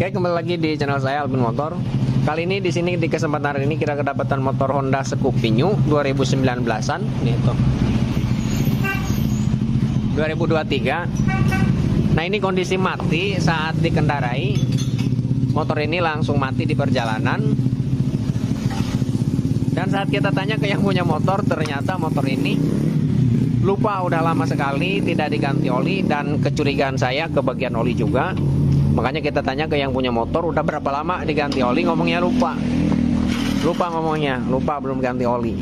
Oke, kembali lagi di channel saya Alvin Motor. Kali ini di sini di kesempatan hari ini kita kedapatan motor Honda Scoopy New 2019-an, nih tuh. 2023. Nah, ini kondisi mati saat dikendarai. Motor ini langsung mati di perjalanan. Dan saat kita tanya ke yang punya motor, ternyata motor ini lupa udah lama sekali tidak diganti oli, dan kecurigaan saya ke bagian oli juga. Makanya kita tanya ke yang punya motor, udah berapa lama diganti oli, ngomongnya lupa. Lupa ngomongnya, lupa belum ganti oli.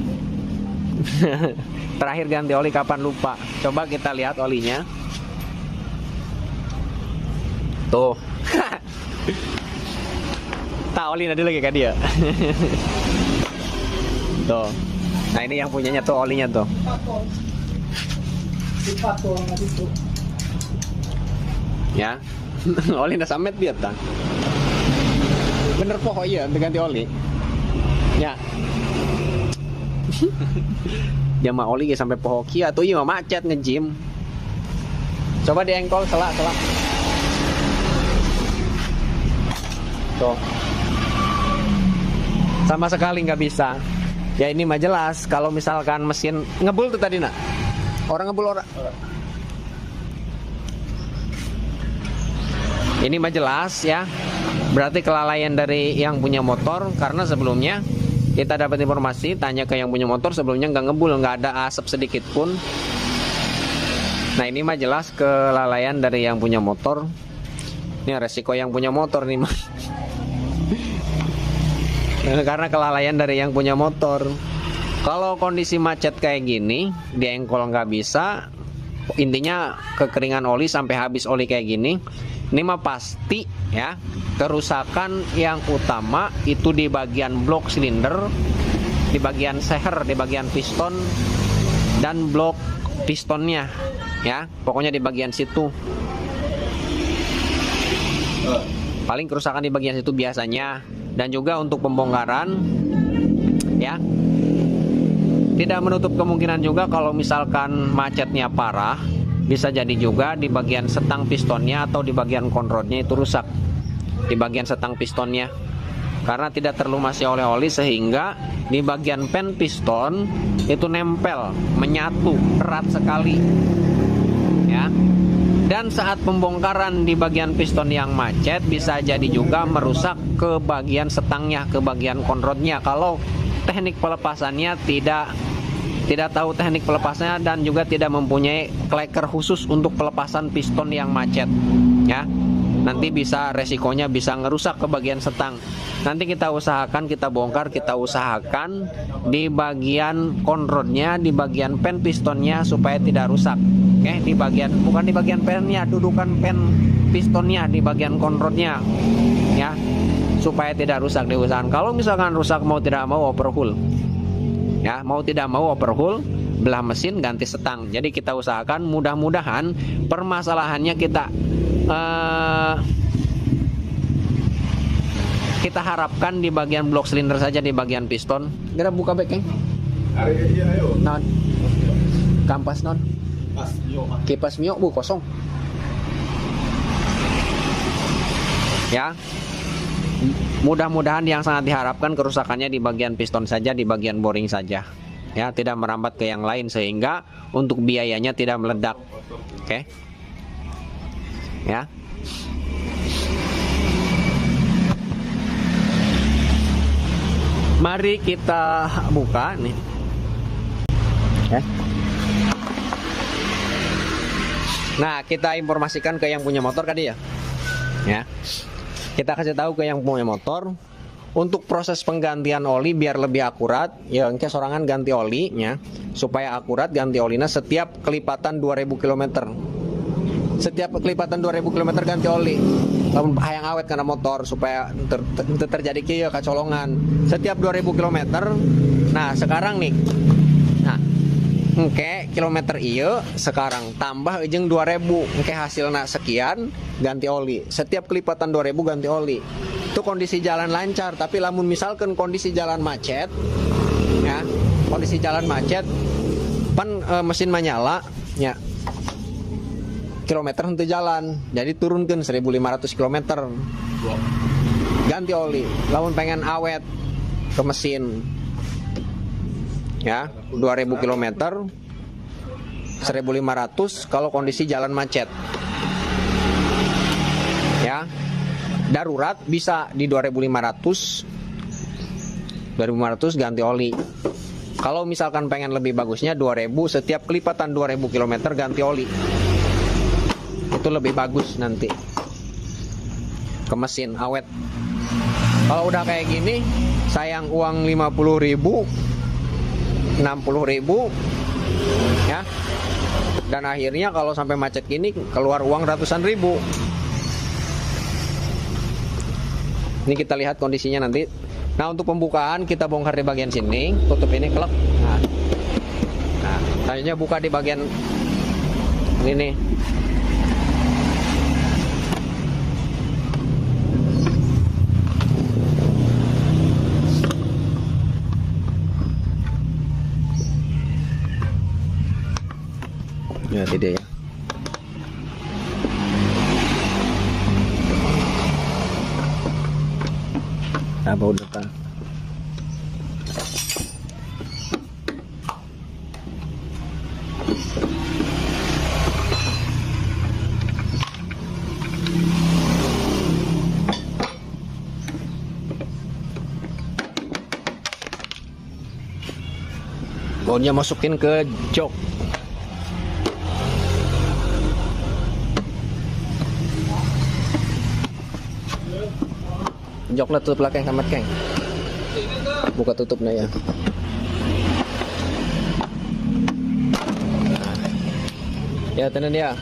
Terakhir ganti oli kapan lupa. Coba kita lihat olinya. Tuh. Tak oli nanti lagi kan dia. Tuh. Nah, ini yang punyanya tuh olinya tuh. Ya. Oli ndak samet dia tang. Bener poho iya ganti oli. Ya. Jama oli ge sampai poho kia tuh ieu macet ngejim. Coba diengkol selak. Tuh. Sama sekali nggak bisa. Ya ini mah jelas kalau misalkan mesin ngebul tuh tadi nak. Orang ngebul orang. Ini mah jelas ya. Berarti kelalaian dari yang punya motor, karena sebelumnya kita dapat informasi tanya ke yang punya motor sebelumnya nggak ngebul, nggak ada asap sedikit pun. Nah, ini mah jelas kelalaian dari yang punya motor. Ini resiko yang punya motor nih mah. Karena kelalaian dari yang punya motor. Kalau kondisi macet kayak gini, diengkol nggak bisa. Intinya kekeringan oli sampai habis oli kayak gini. Ini mah pasti ya, kerusakan yang utama itu di bagian blok silinder, di bagian seher, di bagian piston dan blok pistonnya ya. Pokoknya di bagian situ. Paling kerusakan di bagian situ biasanya. Dan juga untuk pembongkaran ya, tidak menutup kemungkinan juga kalau misalkan macetnya parah, bisa jadi juga di bagian setang pistonnya atau di bagian konrodnya itu rusak. Di bagian setang pistonnya, karena tidak terlumasi oleh oli sehingga di bagian pen piston itu nempel, menyatu erat sekali ya. Dan saat pembongkaran di bagian piston yang macet, bisa jadi juga merusak ke bagian setangnya, ke bagian konrodnya. Kalau teknik pelepasannya tidak tahu teknik pelepasnya, dan juga tidak mempunyai kleker khusus untuk pelepasan piston yang macet ya, nanti bisa resikonya bisa ngerusak ke bagian setang. Nanti kita usahakan, kita bongkar, kita usahakan di bagian konrodnya, di bagian pen pistonnya supaya tidak rusak. Oke, di bagian, bukan di bagian pennya, dudukan pen pistonnya, di bagian konrodnya ya, supaya tidak rusak diusahakan. Kalau misalkan rusak, mau tidak mau overhaul ya, mau tidak mau overhaul, belah mesin, ganti setang. Jadi kita usahakan, mudah-mudahan permasalahannya kita harapkan di bagian blok silinder saja, di bagian piston. Kira buka backeng. Non. Kampas non. Kipas mio bu kosong. Ya. Mudah-mudahan yang sangat diharapkan kerusakannya di bagian piston saja, di bagian boring saja. Ya, tidak merambat ke yang lain sehingga untuk biayanya tidak meledak. Oke. Ya. Mari kita buka nih. Ya. Nah, kita informasikan ke yang punya motor tadi ya. Ya. Kita kasih tahu ke yang punya motor untuk proses penggantian oli biar lebih akurat ya, engke sorangan ganti olinya supaya akurat ganti olinya setiap kelipatan 2000 km. Setiap kelipatan 2000 km ganti oli. Lamun hayang awet karena motor supaya terjadi kieu kacolongan. Setiap 2000 km. Nah, sekarang nih. Nah, engke kilometer iya sekarang tambah ujung 2000, engke hasilnya sekian ganti oli. Setiap kelipatan 2000 ganti oli. Itu kondisi jalan lancar. Tapi lamun misalkan kondisi jalan macet ya, kondisi jalan macet pan mesin menyala ya, kilometer untuk jalan, jadi turunkan 1.500 kilometer, ganti oli. Lamun pengen awet ke mesin, ya 2.000 kilometer 1.500 kalau kondisi jalan macet, ya. Darurat bisa di 2.500 ganti oli. Kalau misalkan pengen lebih bagusnya 2.000, setiap kelipatan 2.000 km ganti oli. Itu lebih bagus nanti ke mesin awet. Kalau udah kayak gini sayang uang 50.000, 60.000, ya. Dan akhirnya kalau sampai macet gini keluar uang ratusan ribu. Ini kita lihat kondisinya nanti. Nah, untuk pembukaan kita bongkar di bagian sini, tutup ini klep. Nah, selanjutnya buka di bagian ini nih. Ya, tidak ya. Apa udah tak? Bautnya masukin ke jok. Joknya tutup lah, Keng, kamat, Keng. Buka tutupnya ya. Ya, tenan ya.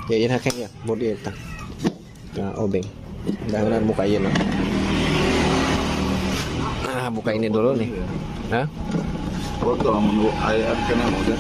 Ya, ini Keng ya, bodi eta. Nah, obeng. Jangan buka ini. Nah, buka ini dulu nih. Hah? Foto menurut ayat kena mudah.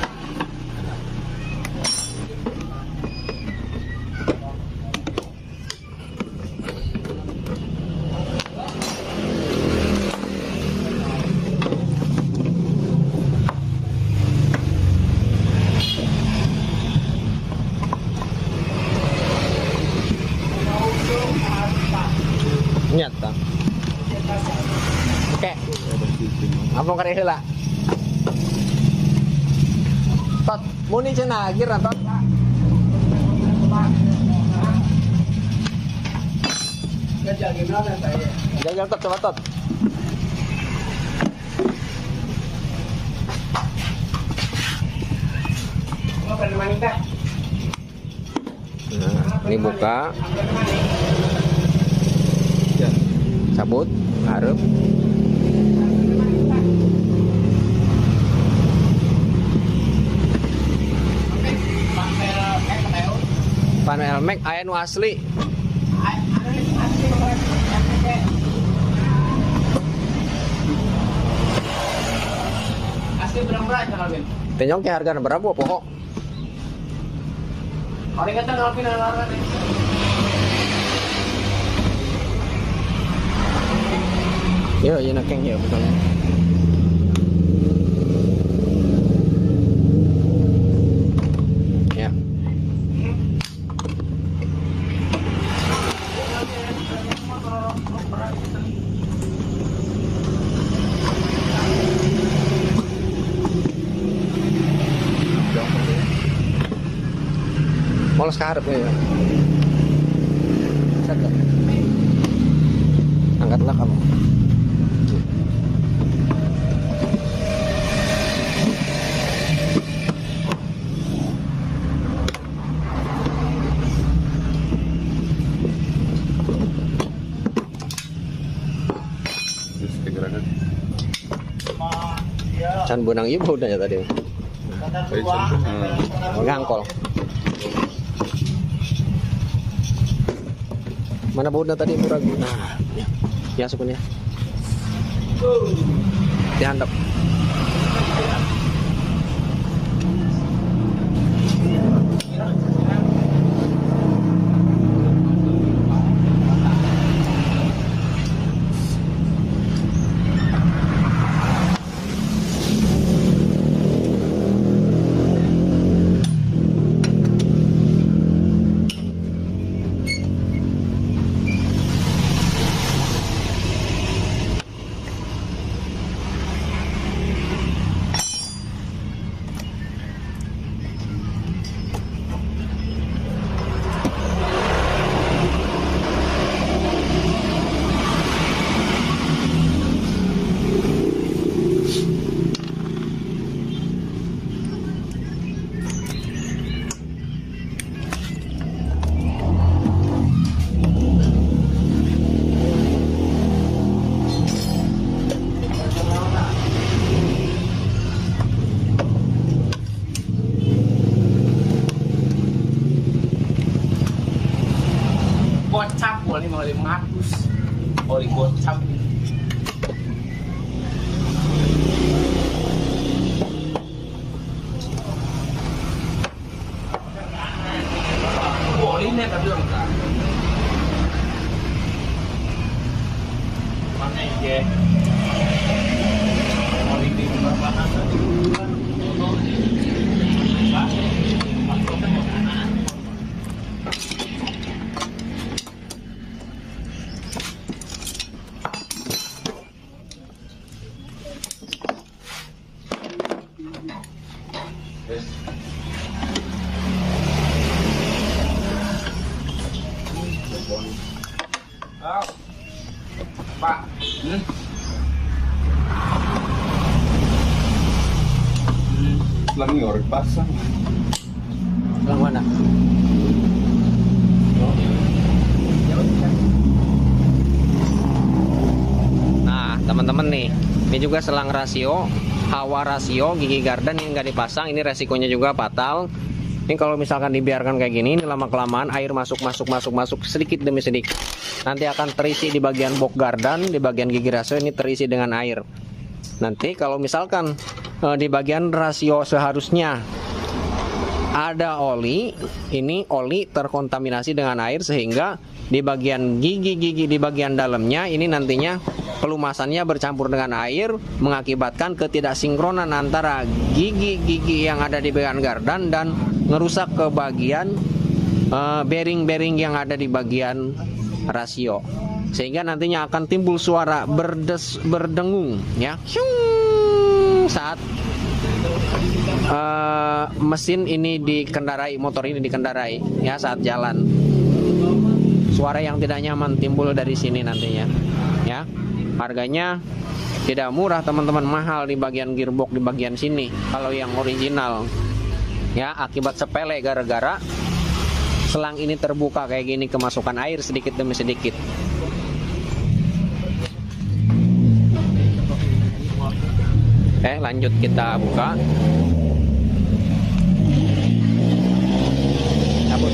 Nyata. Oke. Apa kare heula? Tot, muni cenah akhir tot. Jajal tot, coba tot. Nah, ini buka. Cabut, harap. Panel Mac aya nu asli. Asli berapa aja Kalvin? Tenyong ke harga berapa pokok? Orang kata Kalvin alaran. Yo, yun na Keng, yo. Ya. Molos kaharap ya. Sadar. Angkatlah kamu. Can benang ibu udah ya tadi. Ngangkol. Mana bautnya tadi murah? Nah, ya sukunya. Dihandap. selangnya orang pasang. Selang mana? Nah, teman-teman nih, ini juga selang rasio, hawa rasio, gigi garden yang nggak dipasang, ini resikonya juga fatal. Ini kalau misalkan dibiarkan kayak gini, ini lama-kelamaan air masuk sedikit demi sedikit. Nanti akan terisi di bagian box garden, di bagian gigi rasio ini terisi dengan air. Nanti kalau misalkan di bagian rasio seharusnya ada oli, ini oli terkontaminasi dengan air sehingga di bagian gigi-gigi di bagian dalamnya ini nantinya pelumasannya bercampur dengan air mengakibatkan ketidaksinkronan antara gigi-gigi yang ada di bagian gardan dan ngerusak ke bagian bearing-bearing yang ada di bagian rasio, sehingga nantinya akan timbul suara berdengung ya saat mesin ini dikendarai, motor ini dikendarai ya saat jalan. Suara yang tidak nyaman timbul dari sini nantinya ya. Harganya tidak murah teman-teman, mahal di bagian gearbox di bagian sini kalau yang original ya, akibat sepele gara-gara selang ini terbuka kayak gini, kemasukan air sedikit demi sedikit. Lanjut kita buka. Cabut.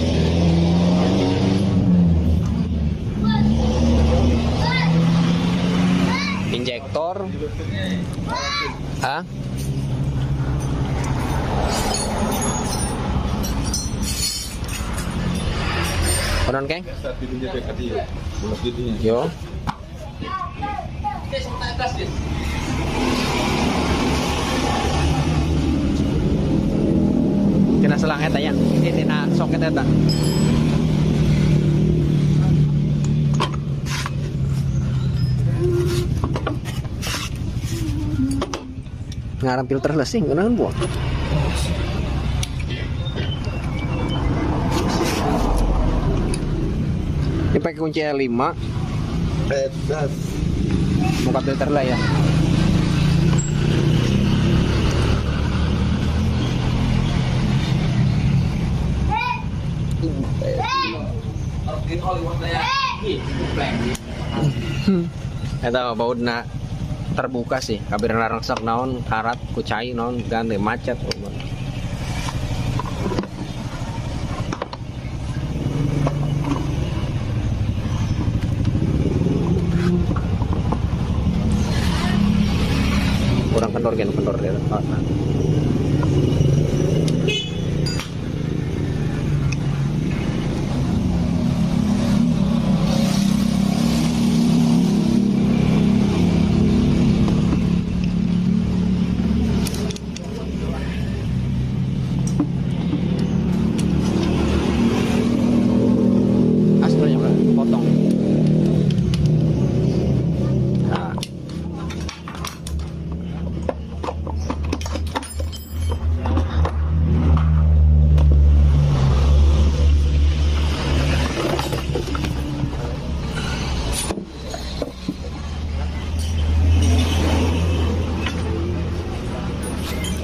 Injektor. Ah? Konon keng? Yo. Kena selang eta ya. Ini na soket eta. Ngarang filter lesing kenaun buang. Ini pakai kunci L5. Buka filter lah ya. Eta baudna terbuka sih, kabir narangsak naon karat kucai naon ganti macet. Kurang kendor dia.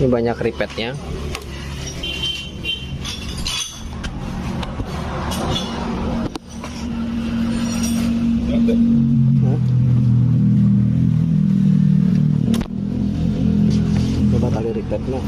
Ini banyak ripetnya. Coba tali ripetnya.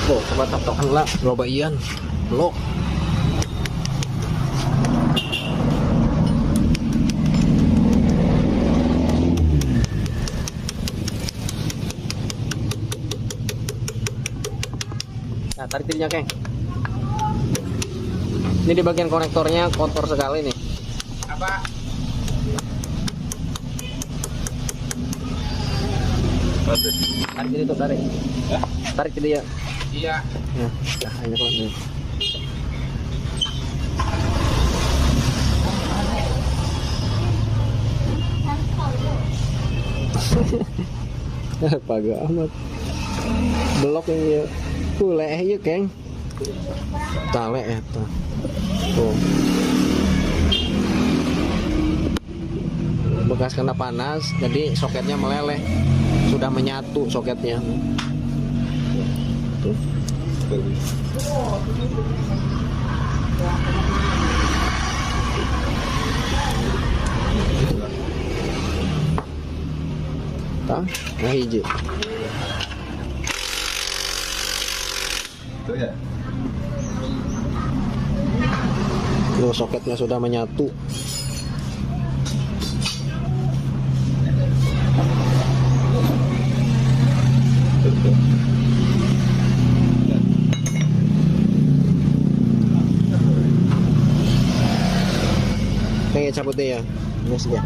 Oh, coba tak-takan lah, loba ian, lo. Nah, tarik dirinya, Keng. Ini di bagian konektornya kotor sekali nih. Apa? Tarik diri tuh, tarik. Tarik ke dia. Iya. Nah, ini kalau ini. Pago amat. Blok yang kuleh ya keng. Tale eta. Tuh. Bekas kena panas, jadi soketnya meleleh. Sudah menyatu soketnya. Tuh. Tah, nah hiji. Itu ya. Tuh, soketnya sudah menyatu. Kayak cabutnya ya, ini saja.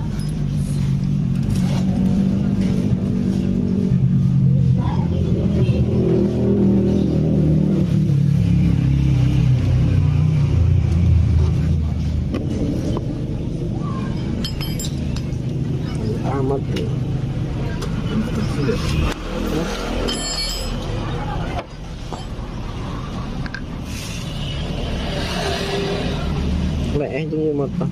Amat. Leh jeung mata.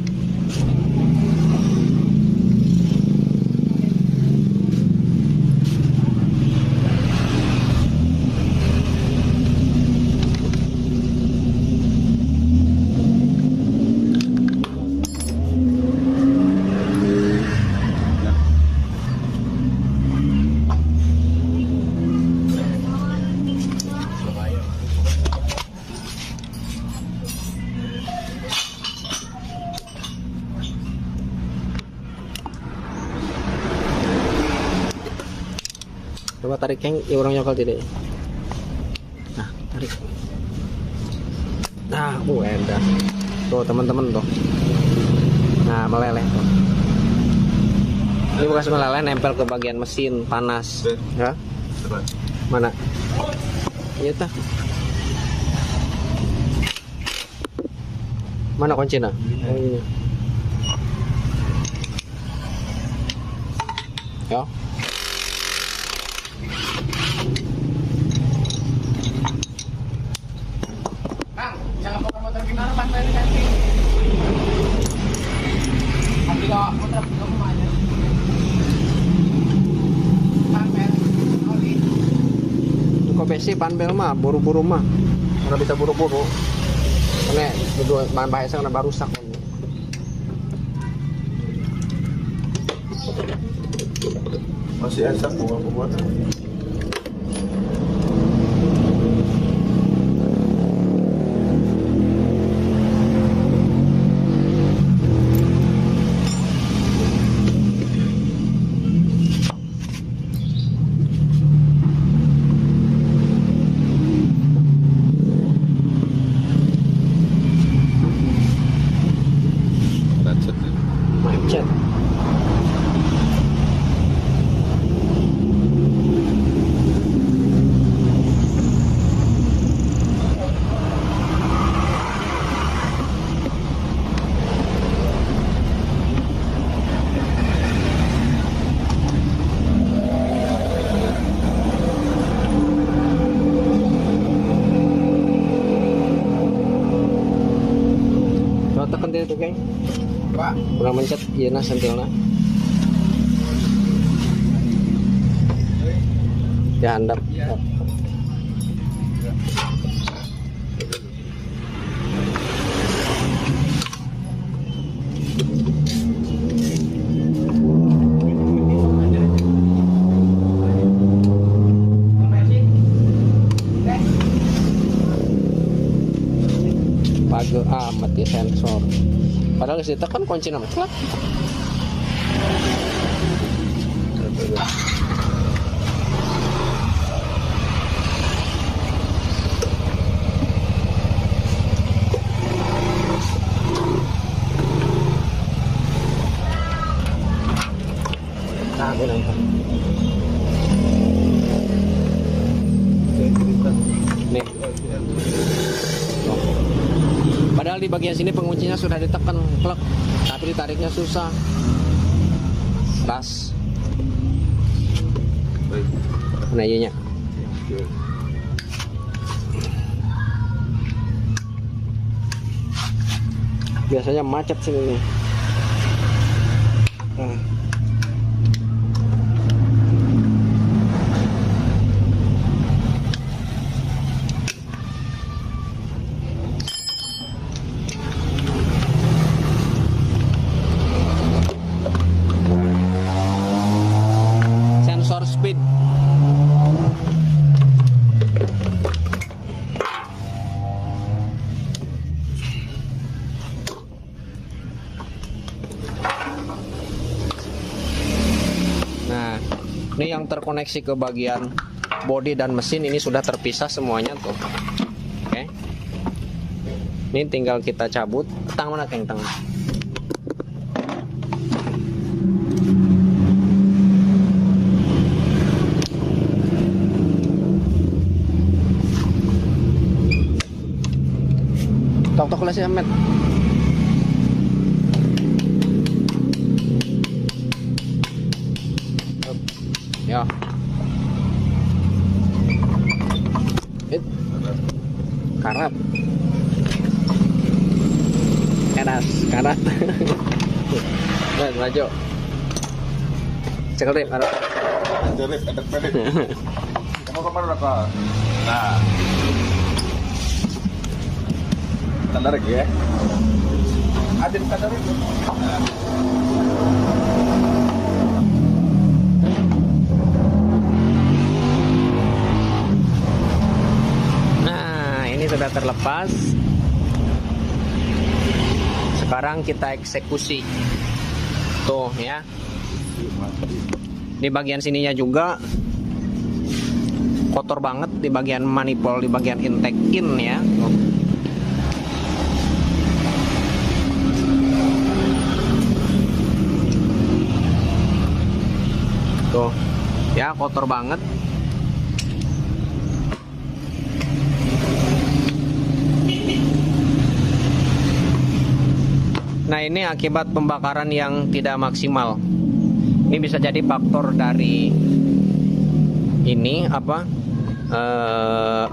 Coba tarik yang orang nyokal tidak. Nah, tarik. Nah, edah. Tuh teman-teman tuh. Nah, meleleh tuh. Ini bekas meleleh nempel ke bagian mesin panas. Ya? Mana? Iya tah. Mana kuncinya? Oh, ini. Ya. Jangan bawa motor gimana Pak, saya ganti. Tapi kalau motor kamu aja. Panbel, oli. Kok besi panbel mah buru-buru mah. Karena bisa buru-buru. Karena kedua bahan bahasa karena baru rusak. Masih asap buat. Macet. Coba tekan dia tuh, Kang. Pak, Kurang mencet, iya nah sentilnya. Ya handap. Page amat ya sensor. Padahal kita kan kunci nama celak. Nah, nonton. Nih. Padahal di bagian sini penguncinya sudah ditekan klek, tapi ditariknya susah. Ras. Baik. Nah iya nya. Biasanya macet sini nih. Sensor speed. Nah, ini yang terkoneksi ke bagian bodi dan mesin ini sudah terpisah semuanya tuh. Oke. Ini tinggal kita cabut. Tang mana keng tang? Tok-tok lah si Ahmed. Ya. Karat. Karat. Baik, maju. Cekel deh, karat. Derip, edek pedek. Kamu kemana kak? Nah. Tarik ya. Adin tarik. Nah, ini sudah terlepas. Sekarang kita eksekusi. Tuh ya. Di bagian sininya juga kotor banget di bagian manifold, di bagian intake in ya. Tuh ya, kotor banget. Nah, ini akibat pembakaran yang tidak maksimal. Ini bisa jadi faktor dari ini apa,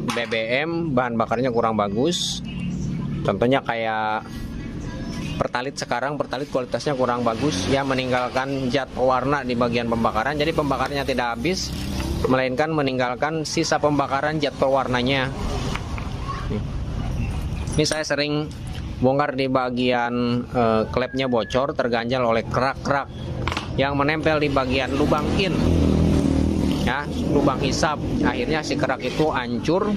BBM bahan bakarnya kurang bagus. Contohnya kayak Pertalite sekarang, Pertalite kualitasnya kurang bagus ya, meninggalkan zat pewarna di bagian pembakaran. Jadi pembakarannya tidak habis, melainkan meninggalkan sisa pembakaran zat pewarnanya. Ini saya sering bongkar di bagian klepnya bocor, terganjal oleh kerak-kerak yang menempel di bagian lubang in ya, lubang hisap. Akhirnya si kerak itu hancur,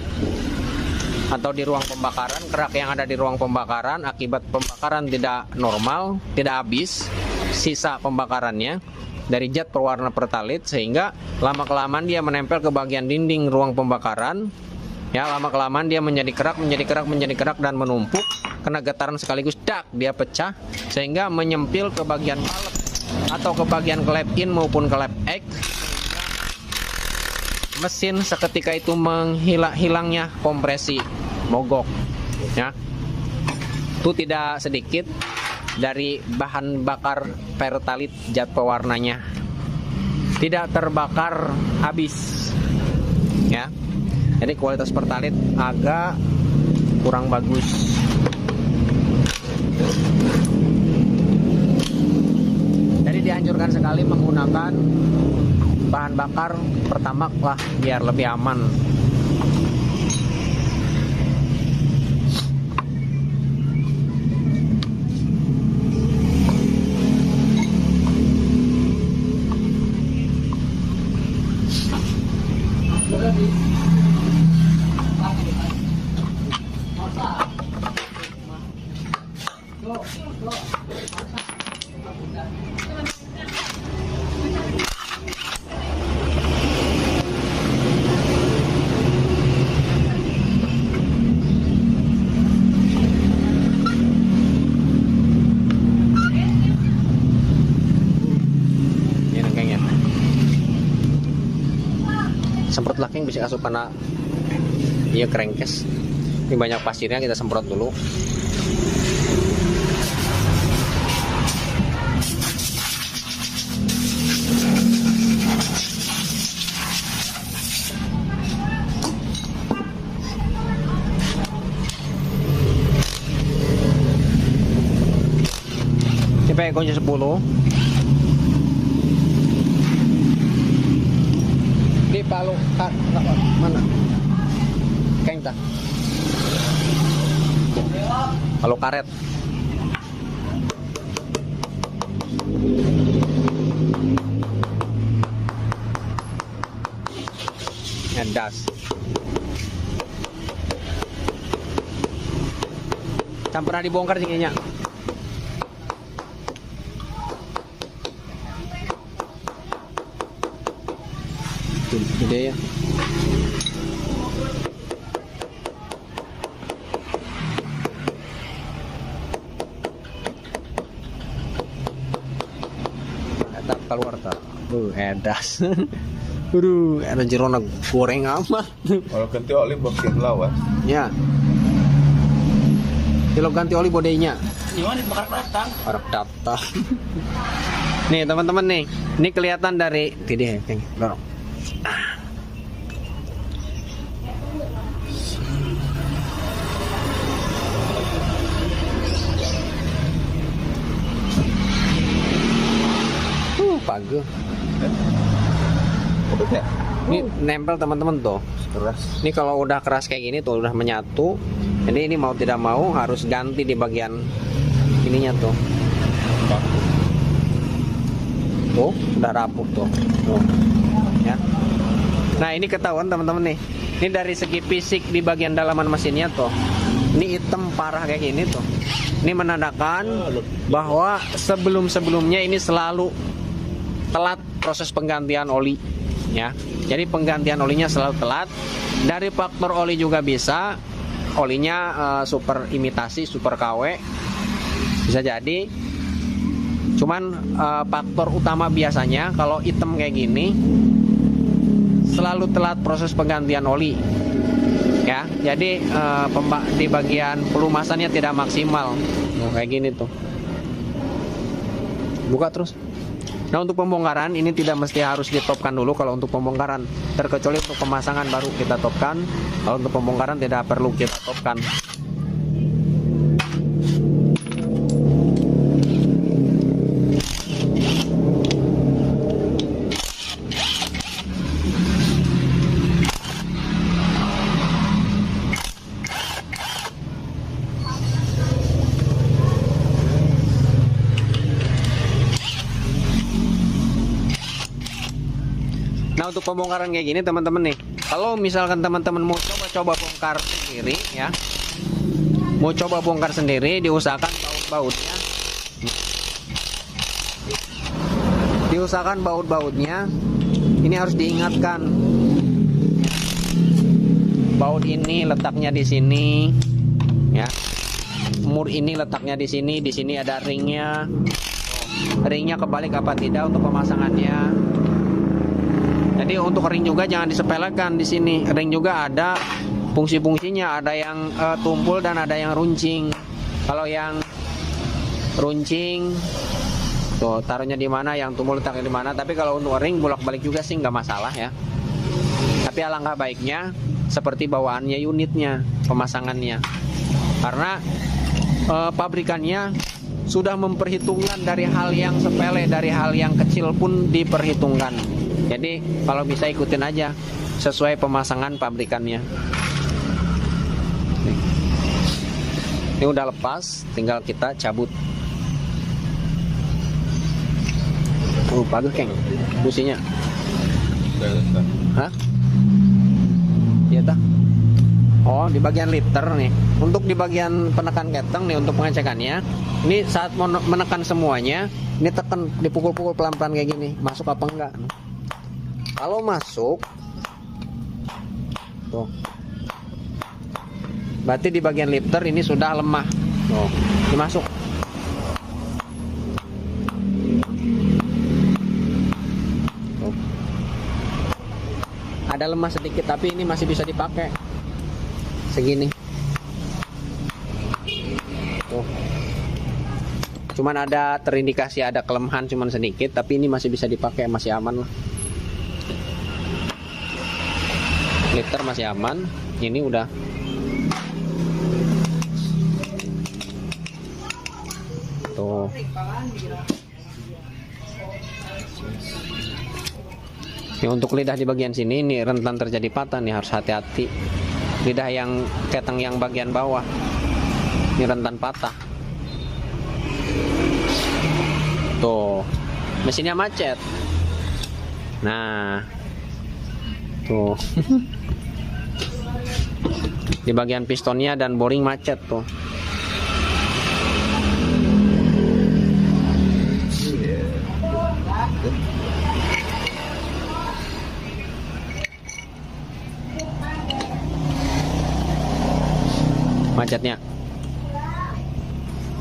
atau di ruang pembakaran, kerak yang ada di ruang pembakaran akibat pembakaran tidak normal, tidak habis sisa pembakarannya dari zat pewarna Pertalite, sehingga lama-kelamaan dia menempel ke bagian dinding ruang pembakaran ya. Lama-kelamaan dia menjadi kerak dan menumpuk, kena getaran sekaligus dak dia pecah, sehingga menyempil ke bagian valve atau ke bagian klep in maupun klep X. Mesin seketika itu hilangnya kompresi, mogok ya. Itu tidak sedikit dari bahan bakar Pertalite, zat pewarnanya tidak terbakar habis ya. Jadi kualitas Pertalite agak kurang bagus. Jadi dianjurkan sekali menggunakan bahan bakar Pertamax lah, biar lebih aman. Semprot laking bisa asup karena iya crankcase. Ini banyak pasirnya, kita semprot dulu. Ini pakai kunci 10. Di palu mana? Keng ta? Palu karet. Ngedas. Can pernah dibongkar tingginya. Gede ya. Eta keluar tak. Edas. Ada jerona goreng amat. Kalau ganti oli bagian lawan. Ya. Kilo ganti oli bodenya. Gimana dibakar datang? Orang datang. Nih teman-teman nih, ini kelihatan dari tidak kayaknya. Dorong. Pagi. Udahnya Ini nempel teman-teman tuh. keras. Ini kalau udah keras kayak gini tuh udah menyatu. Jadi ini mau tidak mau harus ganti di bagian ininya tuh. Tuh, udah rapuh tuh. Tuh. Ya. Nah, ini ketahuan teman-teman nih. Ini dari segi fisik di bagian dalaman mesinnya tuh. Ini hitam parah kayak gini tuh. Ini menandakan bahwa sebelum-sebelumnya ini selalu telat proses penggantian oli. Ya. Jadi penggantian olinya selalu telat. Dari faktor oli juga bisa. Olinya super imitasi, super KW. Bisa jadi. Cuman faktor utama biasanya kalau hitam kayak gini selalu telat proses penggantian oli. Ya, jadi di bagian pelumasannya tidak maksimal. Kayak gini tuh. Buka terus. Nah, untuk pembongkaran ini tidak mesti harus ditopkan dulu kalau untuk pembongkaran. Terkecuali untuk pemasangan baru kita topkan. Kalau untuk pembongkaran tidak perlu kita topkan. Nah, untuk pembongkaran kayak gini teman-teman nih, kalau misalkan teman-teman mau coba bongkar sendiri ya, mau coba bongkar sendiri, diusahakan baut-bautnya, ini harus diingatkan. Baut ini letaknya di sini, ya. Mur ini letaknya di sini ada ringnya. Ringnya kebalik apa tidak untuk pemasangannya. Jadi untuk ring juga jangan disepelekan di sini. Ring juga ada fungsi-fungsinya, ada yang tumpul dan ada yang runcing. Kalau yang runcing tuh taruhnya di mana, yang tumpul letaknya di mana. Tapi kalau untuk ring bolak-balik juga sih nggak masalah ya. Tapi alangkah baiknya seperti bawaannya unitnya, pemasangannya. Karena pabrikannya sudah memperhitungkan dari hal yang sepele, dari hal yang kecil pun diperhitungkan. Jadi kalau bisa ikutin aja sesuai pemasangan pabrikannya. Ini udah lepas, tinggal kita cabut. Bagus Keng, businya. Hah? Iya tah. Oh, di bagian lifter nih. Untuk di bagian penekan keteng nih untuk pengecekannya. Ini saat menekan semuanya, ini tekan, dipukul-pukul pelan-pelan kayak gini. Masuk apa enggak? Kalau masuk, tuh, berarti di bagian lifter ini sudah lemah. Tuh, dimasuk. Tuh. Ada lemah sedikit, tapi ini masih bisa dipakai. Segini. Tuh. Cuman ada terindikasi ada kelemahan cuman sedikit, tapi ini masih bisa dipakai, masih aman lah. Lifter masih aman, ini udah tuh Ya, untuk lidah di bagian sini ini rentan terjadi patah nih, harus hati-hati. Lidah yang keteng yang bagian bawah ini rentan patah. Tuh, mesinnya macet. Nah, tuh. Di bagian pistonnya dan boring macet tuh. Macetnya.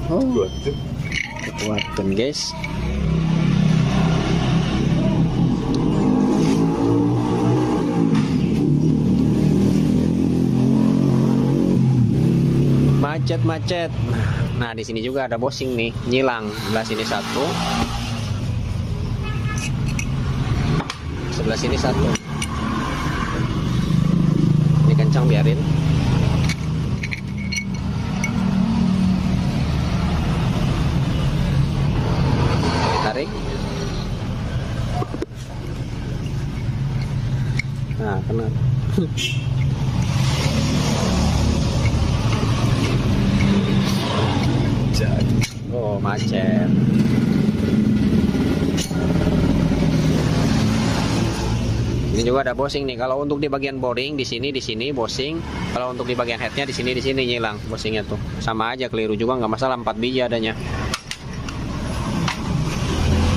Oh, kekuatan guys. Macet. Nah, di sini juga ada bosing nih, nyilang. Sebelah sini satu. Sebelah sini satu. Ini kencang, biarin. Tarik. Nah, kena. Oh, macet. Ini juga ada bosing nih. Kalau untuk di bagian boring di sini bosing. Kalau untuk di bagian headnya di sini nyilang bosingnya tuh. Sama aja, keliru juga nggak masalah, 4 biji adanya.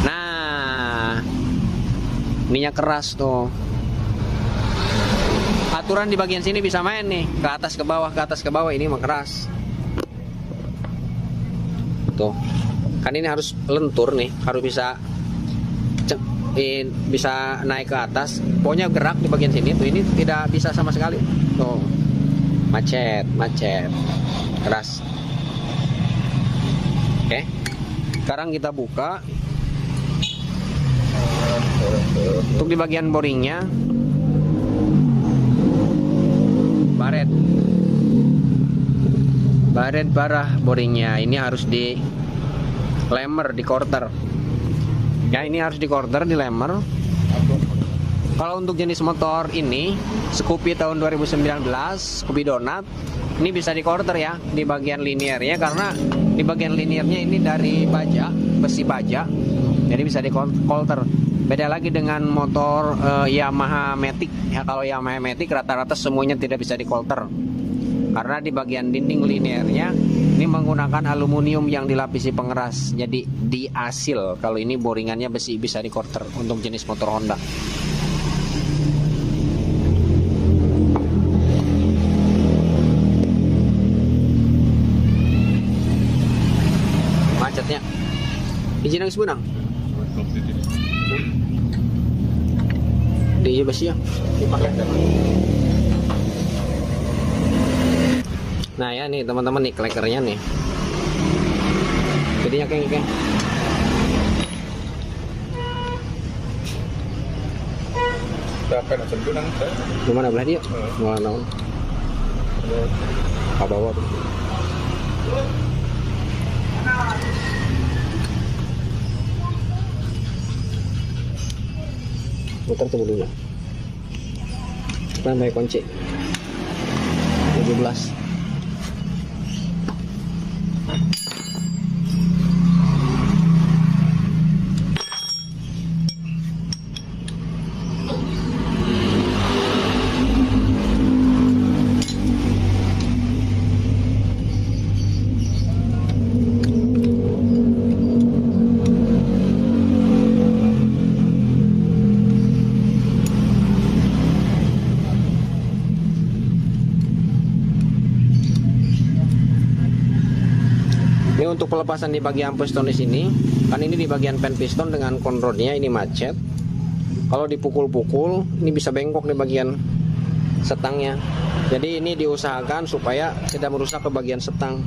Nah, ininya keras tuh. Aturan di bagian sini bisa main nih, ke atas ke bawah, ini mah keras. Tuh, kan ini harus lentur nih, harus bisa bisa naik ke atas. Pokoknya gerak di bagian sini tuh, ini tidak bisa sama sekali. Tuh, macet, keras. Oke, sekarang kita buka. Untuk di bagian boringnya, baret parah boringnya. Ini harus di lemer, di quarter ya. Ini harus di quarter, di lemer. Kalau untuk jenis motor ini Scoopy tahun 2019, Scoopy Donat, ini bisa di quarter ya, di bagian liniernya, karena di bagian liniernya ini dari baja, besi baja, jadi bisa di quarter. Beda lagi dengan motor Yamaha Matic ya. Kalau Yamaha Matic rata-rata semuanya tidak bisa di quarter, karena di bagian dinding liniernya ini menggunakan aluminium yang dilapisi pengeras, jadi diasil. Kalau ini boringannya besi, bisa di quarter untuk jenis motor Honda. Macetnya izin nang sebenang di besi ya. Nah ya nih teman-teman nih, klekernya nih. Jadinya kayak gimana belah dia? Mau naon? Ke bawah tuh. Muter tuh dulu. Sampai kunci 17. Ini untuk pelepasan di bagian piston di sini, kan ini di bagian pen piston dengan conrodnya ini macet. Kalau dipukul-pukul, ini bisa bengkok di bagian setangnya. Jadi ini diusahakan supaya tidak merusak ke bagian setang.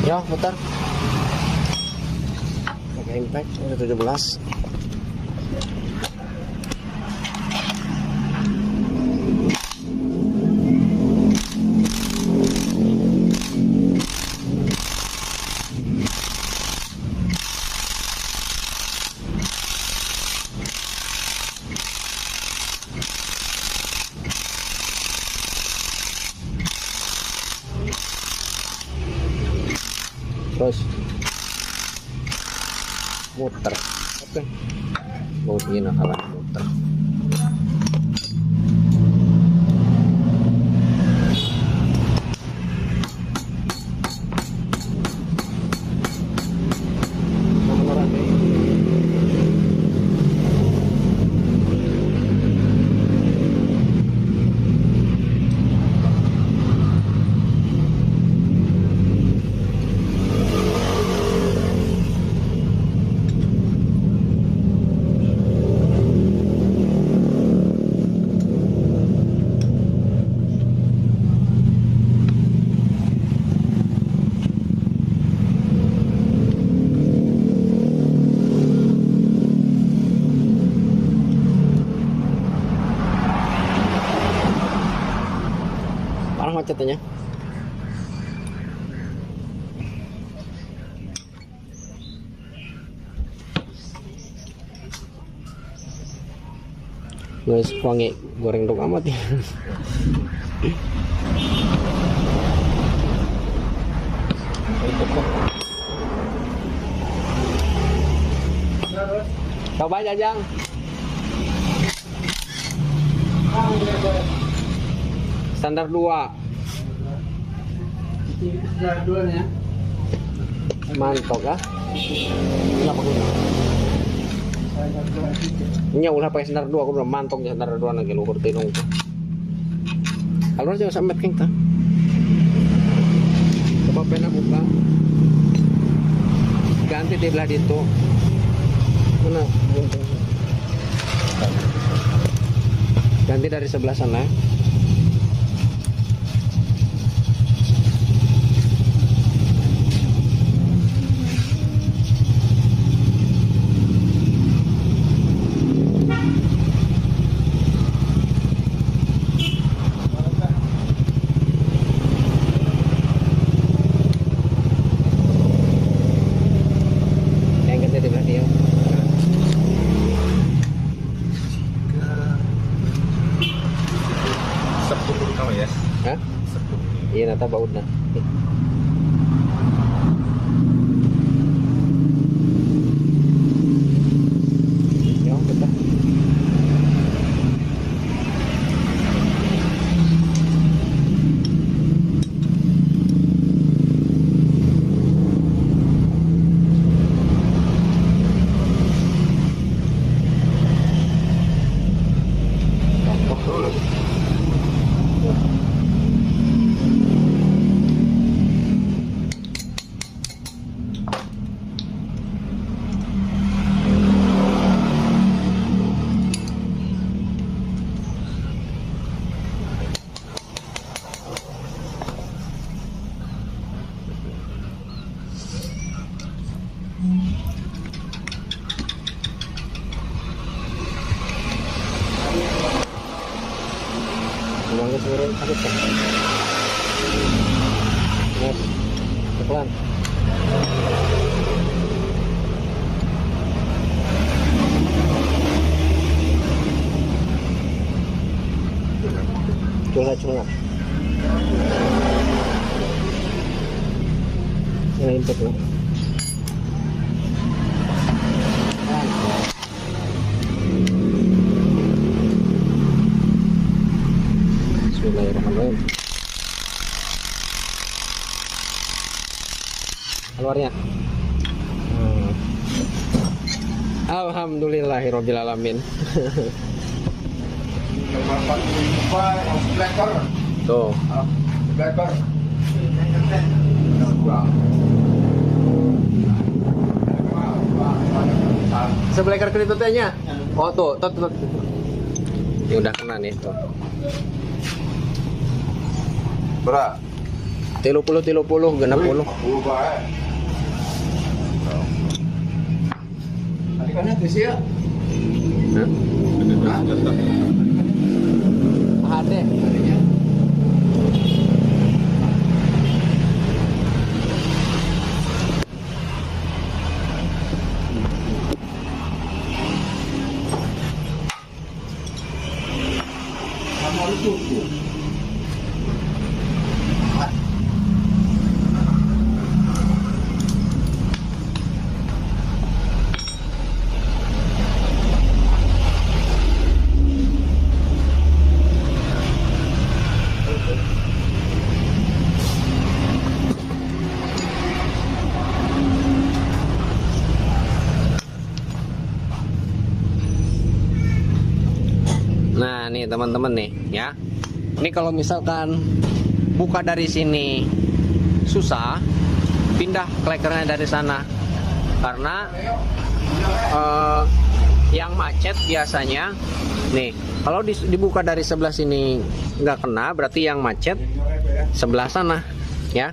Ya, putar. Pakai impact udah 17. Terus muter. Oke. Mau gini kalah muter. Parah macetnya. Guys, wangi goreng dong amat ya. Coba Jajang. Standar 2. Standar 2 nya. Mantap ya. Kenapa guna? Nya ulah pakai standar 2 aku udah mantap ya standar 2 lagi luhur tinong tuh. Kalau aja sampai keng ta. Coba pena buka. Ganti di belah itu. Mana? Ganti dari sebelah sana. Hah? Iya nata baut na. Ya, betul. Mangga turun sakit kan? Mas, pelan. Curhat. Yang impet lah. Bismillahirrahmanirrahim. Keluarnya. Alhamdulillahirabbil alamin. Tuh. Sebelekar kedip tutenya. Oh tuh. Ini udah kena nih tuh. Berat. 30 genep 10. Ubah. Tadi kan itu sih ya. Ada. Sama lu tuh. Nah, nih teman-teman nih, ya. Ini kalau misalkan buka dari sini susah, pindah klekernya dari sana. Karena yang macet biasanya, nih, kalau dibuka dari sebelah sini nggak kena, berarti yang macet sebelah sana, ya.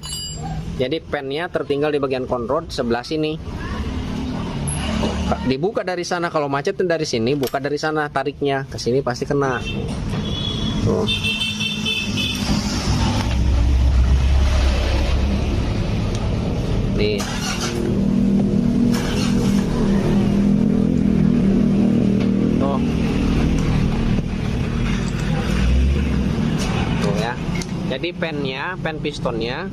Jadi pennya tertinggal di bagian control sebelah sini. Dibuka dari sana, kalau macet dari sini, buka dari sana, tariknya ke sini pasti kena. Tuh. Nih. Tuh. Tuh ya. Jadi pennya, pen pistonnya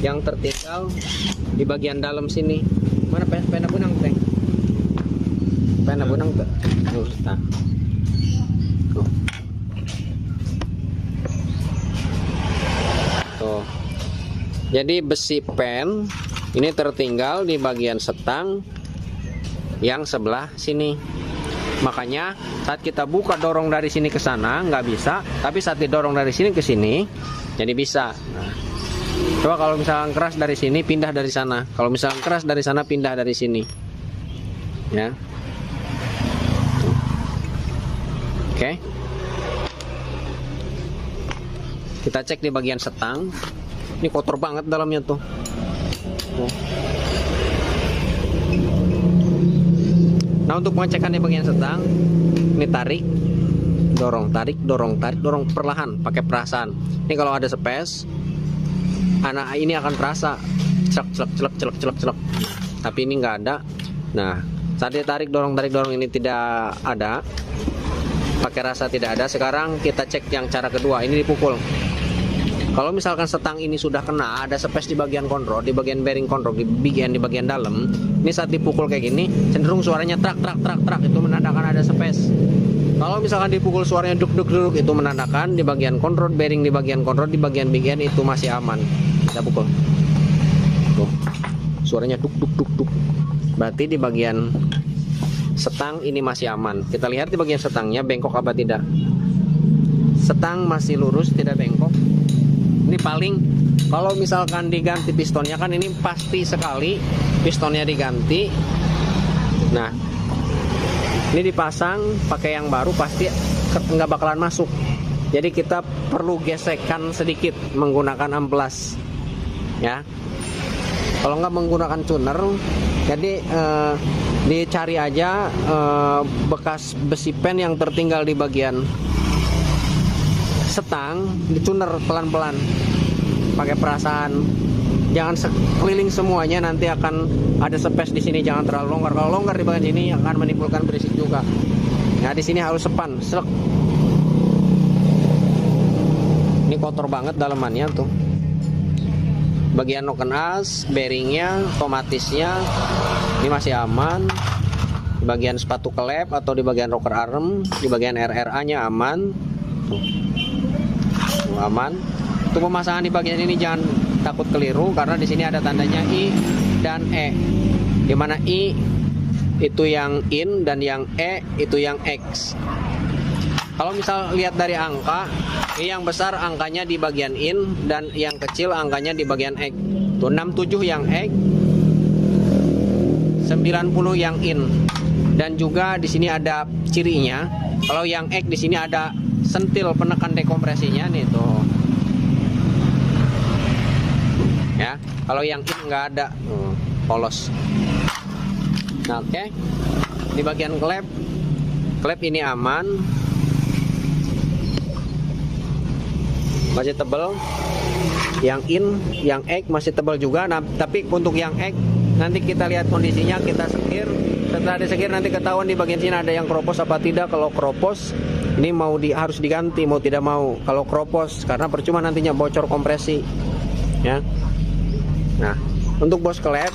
yang tertinggal di bagian dalam sini. Mana pen benang, Teng? Pen benang tuh. Nah. Tuh. Tuh. Jadi besi pen ini tertinggal di bagian setang yang sebelah sini. Makanya saat kita buka dorong dari sini ke sana nggak bisa, tapi saat didorong dari sini ke sini jadi bisa. Nah, coba kalau misalkan keras dari sini pindah dari sana. Kalau misalkan keras dari sana pindah dari sini. Ya. Oke. Kita cek di bagian setang. Ini kotor banget dalamnya tuh. Nah, untuk pengecekan di bagian setang, ini tarik, dorong, tarik, dorong, tarik, dorong perlahan, pakai perasaan. Ini kalau ada space, anak ini akan terasa celak. Tapi ini nggak ada. Nah, saat dia tarik, dorong ini tidak ada, pakai rasa tidak ada. Sekarang kita cek yang cara kedua. Ini dipukul. Kalau misalkan setang ini sudah kena, ada space di bagian kontrol, di bagian bearing kontrol, di bagian dalam. Ini saat dipukul kayak gini, cenderung suaranya trak, itu menandakan ada space. Kalau misalkan dipukul suaranya duk, itu menandakan di bagian kontrol, bearing di bagian kontrol, di bagian big end itu masih aman. Kita pukul. Tuh. Suaranya duk. Berarti di bagian setang ini masih aman. Kita lihat di bagian setangnya bengkok apa tidak. Setang masih lurus, tidak bengkok. Ini paling kalau misalkan diganti pistonnya, kan ini pasti sekali pistonnya diganti. Nah, ini dipasang pakai yang baru pasti nggak bakalan masuk. Jadi kita perlu gesekan sedikit menggunakan amplas, ya. Kalau nggak menggunakan tuner, jadi dicari aja bekas besi pen yang tertinggal di bagian setang, dicuner pelan-pelan pakai perasaan. Jangan sekeliling semuanya, nanti akan ada space di sini, jangan terlalu longgar. Kalau longgar di bagian sini akan menimbulkan berisik juga. Nah, di sini harus sepan, selek. Ini kotor banget dalamannya tuh. Bagian noken as, bearingnya, otomatisnya ini masih aman. Di bagian sepatu kelep atau di bagian rocker arm, di bagian RRA-nya aman. Tuh. Aman. Untuk pemasangan di bagian ini jangan takut keliru, karena di sini ada tandanya I dan E. Di mana I itu yang in dan yang E itu yang X. Kalau misal lihat dari angka, ini yang besar angkanya di bagian in dan yang kecil angkanya di bagian X. Tuh 67 yang X, 90 yang in. Dan juga di sini ada cirinya. Kalau yang X di sini ada sentil penekan dekompresinya nih tuh. Ya, kalau yang in nggak ada, polos. Nah, oke. Di bagian klep ini aman, masih tebal. Yang in, yang egg masih tebal juga. Nah, tapi untuk yang egg nanti kita lihat kondisinya, kita sekir. Setelah disekir nanti ketahuan di bagian sini ada yang keropos apa tidak. Kalau keropos, ini harus diganti mau tidak mau. Kalau keropos, karena percuma nantinya bocor kompresi. Ya. Nah, untuk bos klep,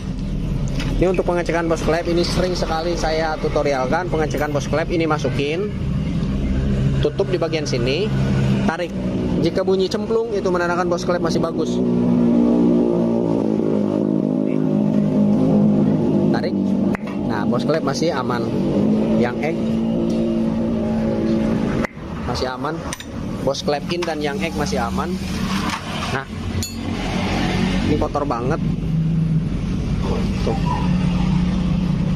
ini untuk pengecekan bos klep ini sering sekali saya tutorialkan. Pengecekan bos klep ini masukin, tutup di bagian sini, tarik. Jika bunyi cemplung itu menandakan bos klep masih bagus. Tarik. Nah, bos klep masih aman. Yang egg masih aman. Bos klep in dan yang egg masih aman. Nah, ini kotor banget.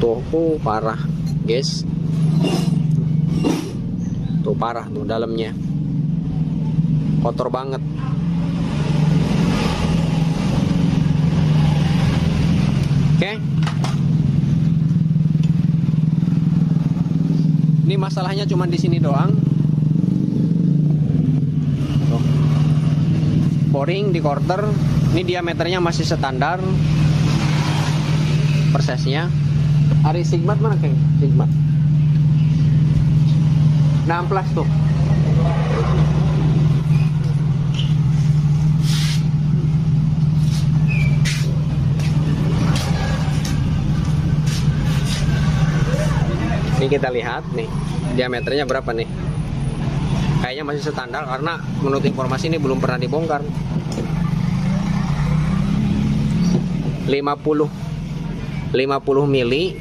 Tuh parah, guys. Tuh parah tuh dalamnya. Kotor banget. Oke. Ini masalahnya cuma di sini doang. Tuh. Boring di quarter. Ini diameternya masih standar. Persesnya. Ari Sigmat mana kayak? Sigmat. 16 tuh. Ini kita lihat nih diameternya berapa nih. Kayaknya masih standar karena menurut informasi ini belum pernah dibongkar. 50 mili.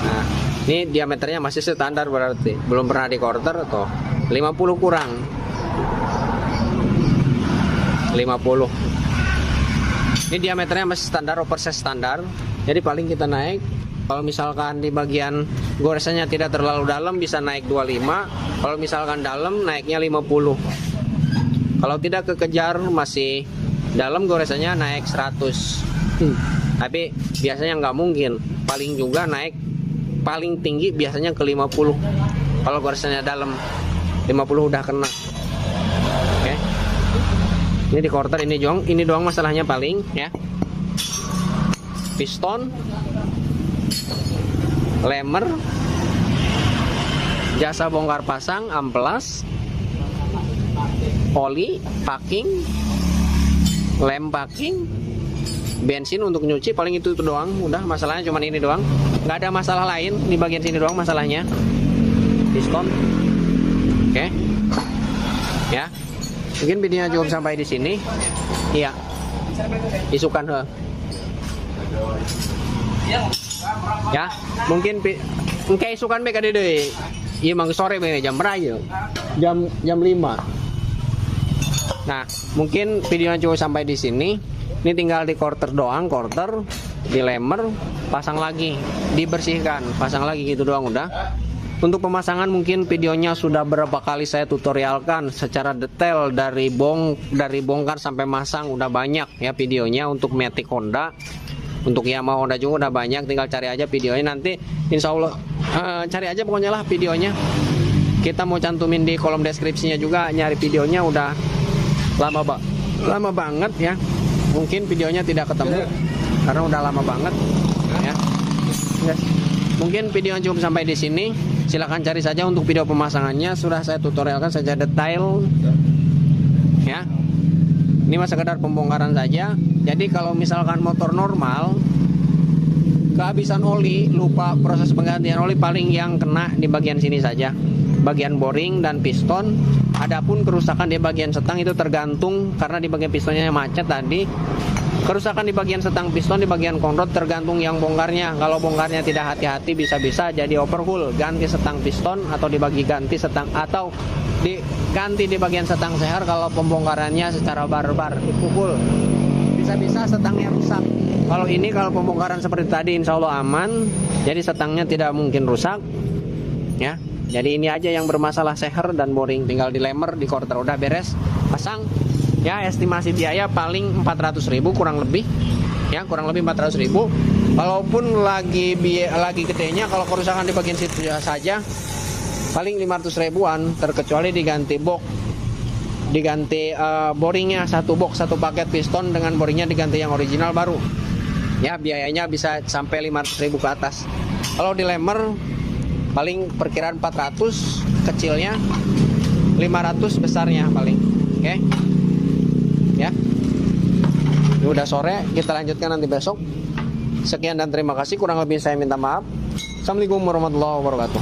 Nah, ini diameternya masih standar berarti belum pernah di quarter atau 50 kurang 50. Ini diameternya masih standar, oversize standar. Jadi paling kita naik, kalau misalkan di bagian goresannya tidak terlalu dalam bisa naik 25. Kalau misalkan dalam naiknya 50. Kalau tidak kekejar masih dalam goresannya naik 100. Tapi biasanya nggak mungkin. Paling juga naik paling tinggi biasanya ke 50. Kalau goresannya dalam 50 udah kena. Oke. Ini di quarter ini doang masalahnya paling ya. Piston, lemer, jasa bongkar pasang, amplas, oli, packing, lem packing, bensin untuk nyuci, paling itu doang. Udah masalahnya cuma ini doang. Nggak ada masalah lain di bagian sini doang masalahnya. Piston. Oke. Ya. Mungkin videonya cukup sampai di sini. Iya. Isukan ya, mungkin engke isukan mereka deh. Iya mang sore be jam berapa? Jam 5. Nah, mungkin videonya cukup sampai di sini. Ini tinggal di quarter doang, di lemer, pasang lagi, dibersihkan, pasang lagi gitu doang udah. Untuk pemasangan mungkin videonya sudah berapa kali saya tutorialkan secara detail dari bongkar sampai masang udah banyak ya videonya untuk Matic Honda. Untuk Yamaha Honda juga udah banyak, tinggal cari aja videonya nanti insya Allah cari aja pokoknya lah videonya. Kita mau cantumin di kolom deskripsinya juga, nyari videonya udah lama banget ya. Mungkin videonya tidak ketemu karena udah lama banget ya. Mungkin video cukup sampai di sini. Silahkan cari saja untuk video pemasangannya, sudah saya tutorialkan saja detail ya. Ini mah sekedar pembongkaran saja. Jadi kalau misalkan motor normal kehabisan oli, lupa proses penggantian oli, paling yang kena di bagian sini saja, bagian boring dan piston. Adapun kerusakan di bagian setang itu tergantung, karena di bagian pistonnya macet tadi. Kerusakan di bagian setang piston, di bagian konrod tergantung yang bongkarnya. Kalau bongkarnya tidak hati-hati bisa-bisa jadi overhaul, ganti setang piston atau ganti setang atau diganti di bagian setang seher. Kalau pembongkarannya secara barbar dipukul, bisa-bisa setangnya rusak. Kalau pembongkaran seperti tadi insya Allah aman, jadi setangnya tidak mungkin rusak ya. Jadi ini aja yang bermasalah seher dan boring, tinggal dilemer, di quarter udah beres, pasang Ya, estimasi biaya paling 400.000 kurang lebih. Ya, kurang lebih 400.000. Walaupun lagi gedenya, kalau kerusakan di bagian situ saja paling 500.000-an, terkecuali diganti box, diganti boringnya, satu box, satu paket piston dengan boringnya diganti yang original baru. Ya, biayanya bisa sampai 500.000 ke atas. Kalau di Lemmer paling perkiraan 400 kecilnya, 500 besarnya paling. Oke. Ya. Ini udah sore, kita lanjutkan nanti besok. Sekian dan terima kasih. Kurang lebih saya minta maaf. Assalamualaikum warahmatullahi wabarakatuh.